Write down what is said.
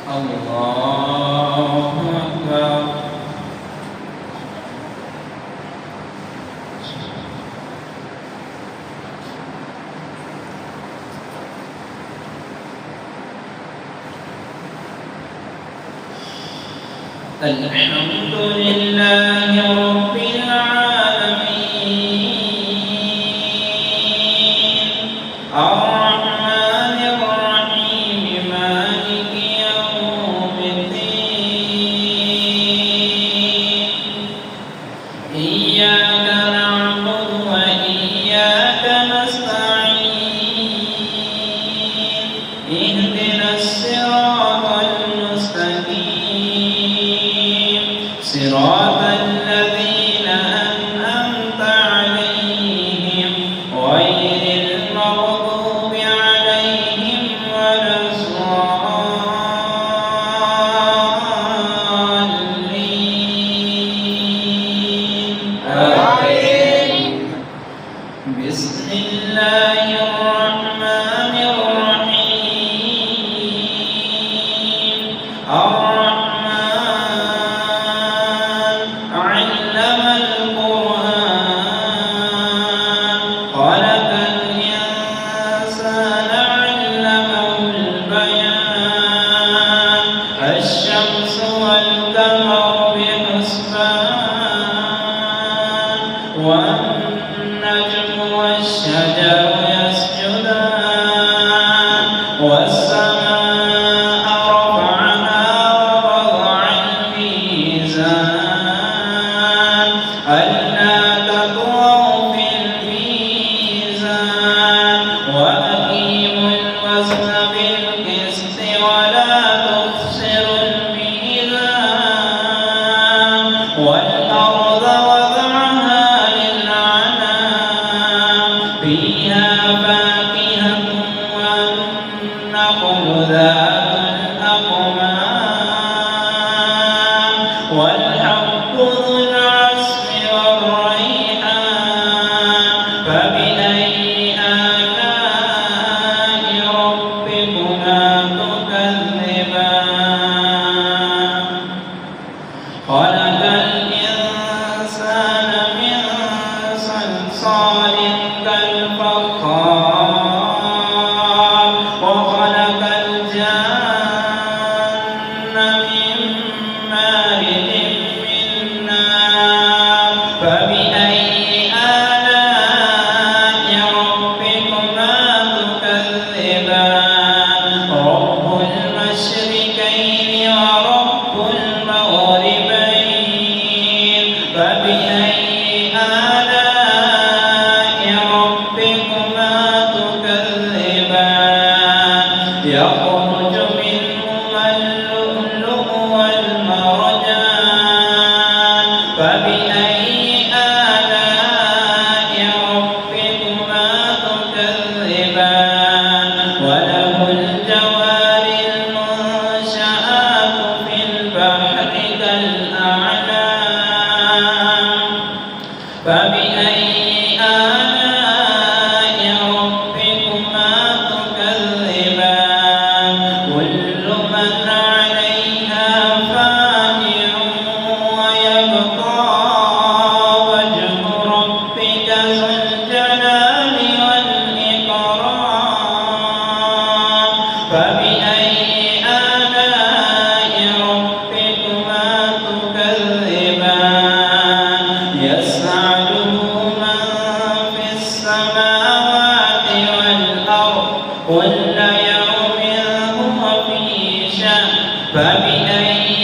الله أكبر. الحمد لله رب العالمين الرحمن الرحيم مالك يوم الدين إياك نعبد وإياك نستعين اهدنا الصراط المستقيم صراط الذين أنعمت عليهم غير المغضوب عليهم ولا الضالين آمين. بسم الله الرحمن الرحيم الرحمن علم القرآن خلق الإنسان علمه البيان الشمس والقمر بحسبان والنجم والشجر يسجدان والسماء رفعها ووضع الميزان ألا تطغوا في الميزان وأقيموا الوزن بالقسط ولا تخسروا الميزان والأرض وضعها للأنام فيها فاكهة والنخل ذات الأكمام والحب ذو العصف والريحان فبأي آلاء ربكما تكذبان خلق الإنسان من صلصال كالفخار وخلق الجن من مارج من نار فبأي آلاء ربكما تكذبان رب المشرقين ورب المغربين فبأي آلاء ربكما تكذبان يخرج منهما اللؤلؤ والمرجان فبأي آلاء ربكما تكذبان وله الجوار المنشآت في البحر كالأعلام فبأي آلاء ربكما تكذبان كل من عليها فان ويبقى وجه ربك ذو الجلال والإكرام فبأي آلاء ربكما تكذبان يسعده من في السماوات والأرض كل يوم هو في شأن فبأي